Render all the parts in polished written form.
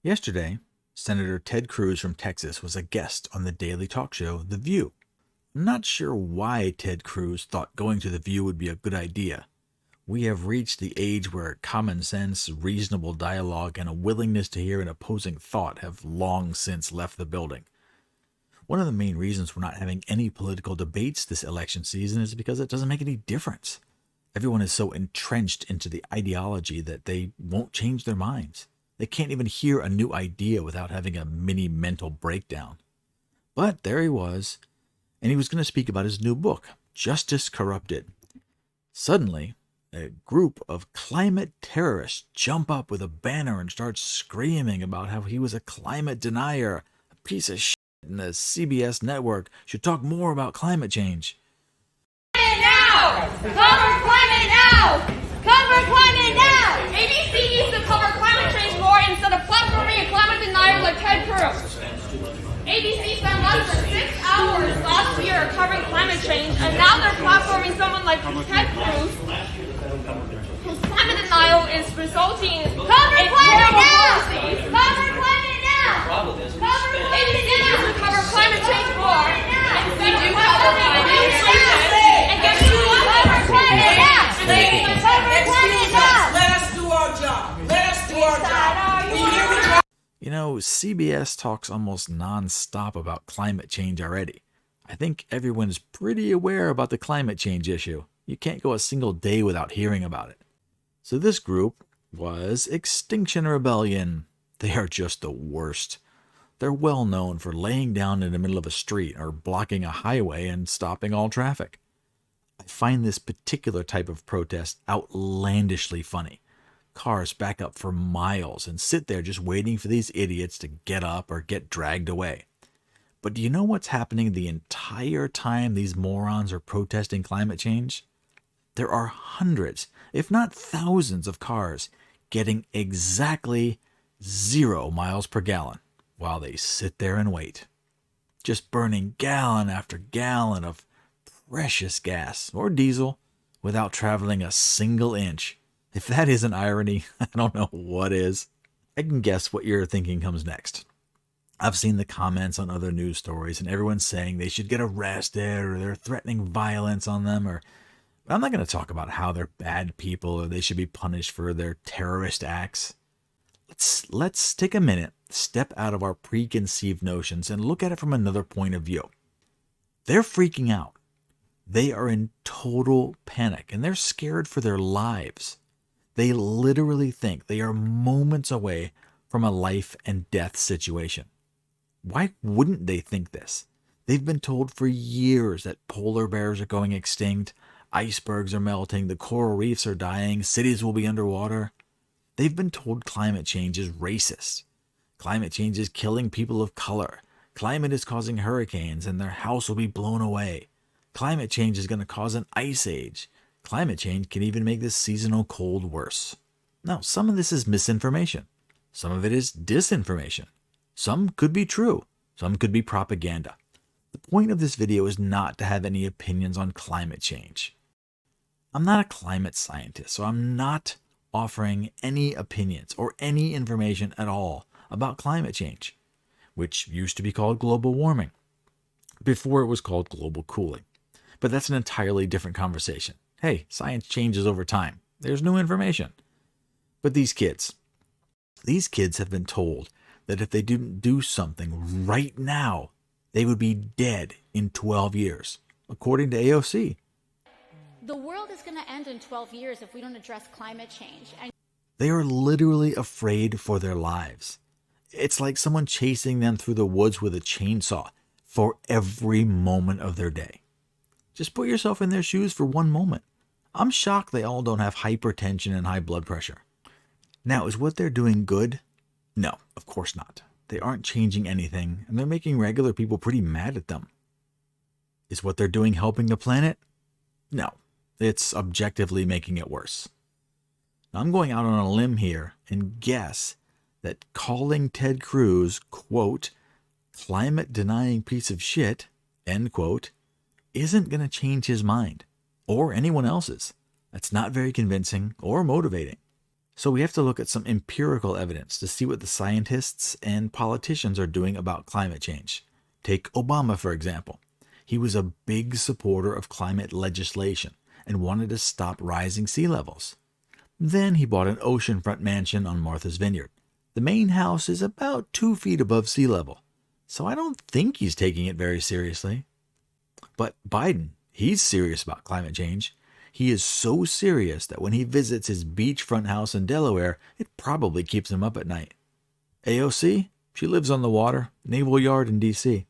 Yesterday, Senator Ted Cruz from Texas was a guest on the daily talk show The View. I'm not sure why Ted Cruz thought going to The View would be a good idea. We have reached the age where common sense, reasonable dialogue, and a willingness to hear an opposing thought have long since left the building. One of the main reasons we're not having any political debates this election season is because it doesn't make any difference. Everyone is so entrenched into the ideology that they won't change their minds. They can't even hear a new idea without having a mini mental breakdown. But there he was, and he was going to speak about his new book, Justice Corrupted. Suddenly, a group of climate terrorists jump up with a banner and start screaming about how he was a climate denier, a piece of shit, and the CBS network should talk more about climate change. Now! Cover climate now! Cover climate now! ABC needs to cover climate change more instead of platforming a climate denier like Ted Cruz. ABC spent less than 6 hours last year covering climate change, and now they're platforming someone like Ted Cruz, whose climate denial is resulting in terrible policies. Cover climate now! ABC needs to cover climate change more, and we do cover climate change, and get to cover climate now! Let us do our job. Let us do our job. We hear what y'all. You know, CBS talks almost non-stop about climate change already. I think everyone is pretty aware about the climate change issue. You can't go a single day without hearing about it. So this group was Extinction Rebellion. They are just the worst. They're well known for laying down in the middle of a street or blocking a highway and stopping all traffic. I find this particular type of protest outlandishly funny. Cars back up for miles and sit there just waiting for these idiots to get up or get dragged away. But do you know what's happening the entire time these morons are protesting climate change? There are hundreds, if not thousands of cars getting exactly 0 miles per gallon while they sit there and wait. Just burning gallon after gallon of precious gas or diesel without traveling a single inch. If that isn't irony, I don't know what is. I can guess what you're thinking comes next. I've seen the comments on other news stories and everyone's saying they should get arrested or they're threatening violence on them, or I'm not going to talk about how they're bad people or they should be punished for their terrorist acts. Let's take a minute, step out of our preconceived notions and look at it from another point of view. They're freaking out. They are in total panic and they're scared for their lives. They literally think they are moments away from a life and death situation. Why wouldn't they think this? They've been told for years that polar bears are going extinct, icebergs are melting, the coral reefs are dying, cities will be underwater. They've been told climate change is racist. Climate change is killing people of color. Climate is causing hurricanes and their house will be blown away. Climate change is going to cause an ice age. Climate change can even make this seasonal cold worse. Now, some of this is misinformation. Some of it is disinformation. Some could be true. Some could be propaganda. The point of this video is not to have any opinions on climate change. I'm not a climate scientist, so I'm not offering any opinions or any information at all about climate change, which used to be called global warming, before it was called global cooling. But that's an entirely different conversation. Hey, science changes over time. There's new information. But these kids have been told that if they didn't do something right now, they would be dead in 12 years, according to AOC. The world is going to end in 12 years if we don't address climate change. They are literally afraid for their lives. It's like someone chasing them through the woods with a chainsaw for every moment of their day. Just put yourself in their shoes for one moment. I'm shocked they all don't have hypertension and high blood pressure. Now, is what they're doing good? No, of course not. They aren't changing anything, and they're making regular people pretty mad at them. Is what they're doing helping the planet? No, it's objectively making it worse. Now, I'm going out on a limb here and guess that calling Ted Cruz, quote, climate-denying piece of shit, end quote, isn't going to change his mind, or anyone else's. That's not very convincing or motivating. So we have to look at some empirical evidence to see what the scientists and politicians are doing about climate change. Take Obama, for example. He was a big supporter of climate legislation and wanted to stop rising sea levels. Then he bought an oceanfront mansion on Martha's Vineyard. The main house is about 2 feet above sea level, so I don't think he's taking it very seriously. But Biden, he's serious about climate change. He is so serious that when he visits his beachfront house in Delaware, it probably keeps him up at night. AOC, she lives on the water, Naval Yard in D.C.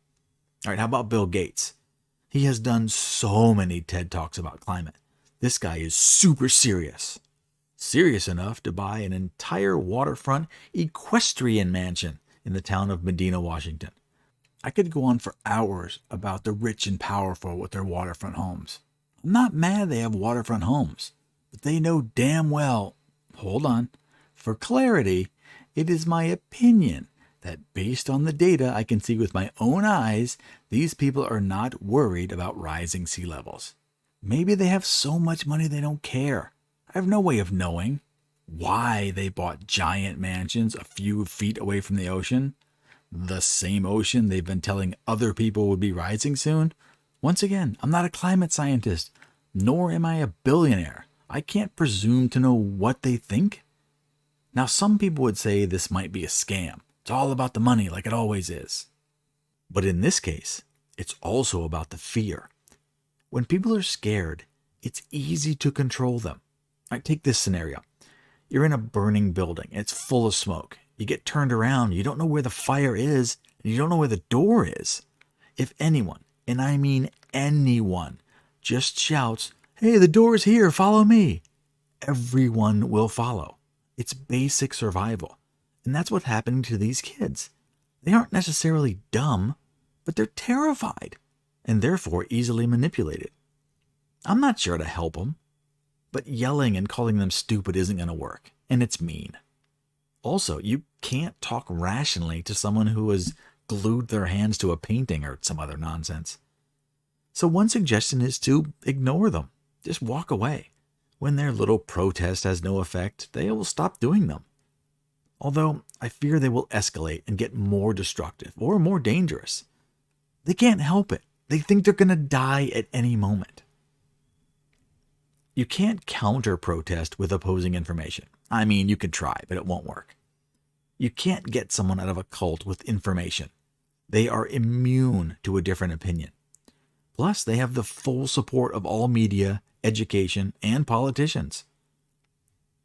All right, how about Bill Gates? He has done so many TED Talks about climate. This guy is super serious. Serious enough to buy an entire waterfront equestrian mansion in the town of Medina, Washington. I could go on for hours about the rich and powerful with their waterfront homes. I'm not mad they have waterfront homes, but they know damn well, hold on, for clarity, it is my opinion that based on the data I can see with my own eyes, these people are not worried about rising sea levels. Maybe they have so much money they don't care. I have no way of knowing why they bought giant mansions a few feet away from the ocean, the same ocean they've been telling other people would be rising soon. Once again, I'm not a climate scientist, nor am I a billionaire. I can't presume to know what they think. Now, some people would say this might be a scam. It's all about the money like it always is. But in this case, it's also about the fear. When people are scared, it's easy to control them. All right, take this scenario. You're in a burning building. It's full of smoke. You get turned around. You don't know where the fire is, and you don't know where the door is. If anyone, and I mean anyone, just shouts, "Hey, the door's here, follow me," everyone will follow. It's basic survival. And that's what's happening to these kids. They aren't necessarily dumb, but they're terrified and therefore easily manipulated. I'm not sure to help them, but yelling and calling them stupid isn't going to work, and it's mean. Also, you can't talk rationally to someone who has glued their hands to a painting or some other nonsense. So one suggestion is to ignore them. Just walk away. When their little protest has no effect, they will stop doing them. Although I fear they will escalate and get more destructive or more dangerous. They can't help it. They think they're going to die at any moment. You can't counter-protest with opposing information. I mean, you could try, but it won't work. You can't get someone out of a cult with information. They are immune to a different opinion. Plus, they have the full support of all media, education, and politicians.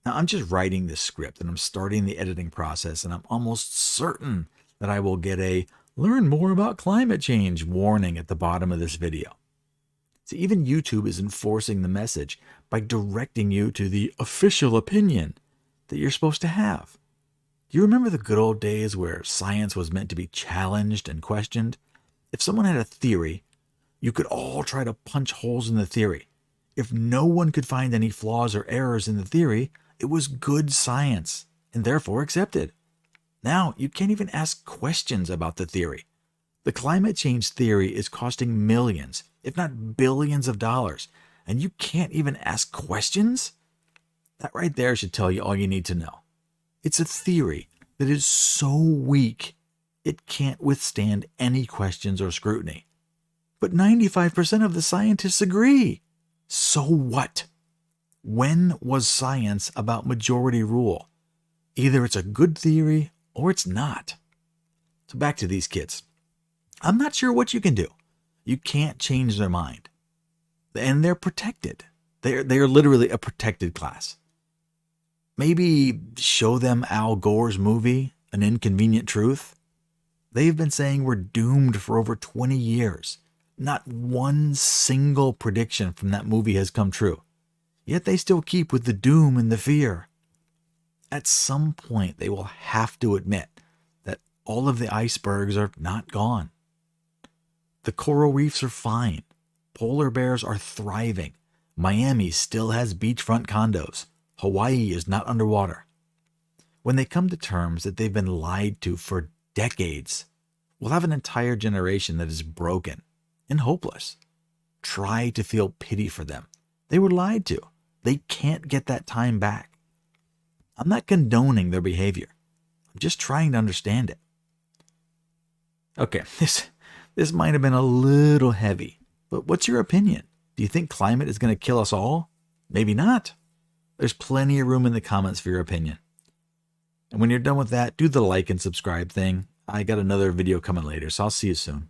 Now, I'm just writing this script and I'm starting the editing process, and I'm almost certain that I will get a "learn more about climate change" warning at the bottom of this video. So even YouTube is enforcing the message by directing you to the official opinion that you're supposed to have. Do you remember the good old days where science was meant to be challenged and questioned? If someone had a theory, you could all try to punch holes in the theory. If no one could find any flaws or errors in the theory, it was good science and therefore accepted. Now, you can't even ask questions about the theory. The climate change theory is costing millions, if not billions of dollars, and you can't even ask questions? That right there should tell you all you need to know. It's a theory that is so weak, it can't withstand any questions or scrutiny. But 95% of the scientists agree. So what? When was science about majority rule? Either it's a good theory or it's not. So back to these kids. I'm not sure what you can do. You can't change their mind. And they're protected. They're literally a protected class. Maybe show them Al Gore's movie, An Inconvenient Truth. They've been saying we're doomed for over 20 years. Not one single prediction from that movie has come true. Yet they still keep with the doom and the fear. At some point, they will have to admit that all of the icebergs are not gone. The coral reefs are fine. Polar bears are thriving. Miami still has beachfront condos. Hawaii is not underwater. When they come to terms that they've been lied to for decades, we'll have an entire generation that is broken and hopeless. Try to feel pity for them. They were lied to. They can't get that time back. I'm not condoning their behavior. I'm just trying to understand it. Okay, this might have been a little heavy, but what's your opinion? Do you think climate is going to kill us all? Maybe not. There's plenty of room in the comments for your opinion. And when you're done with that, do the like and subscribe thing. I got another video coming later, so I'll see you soon.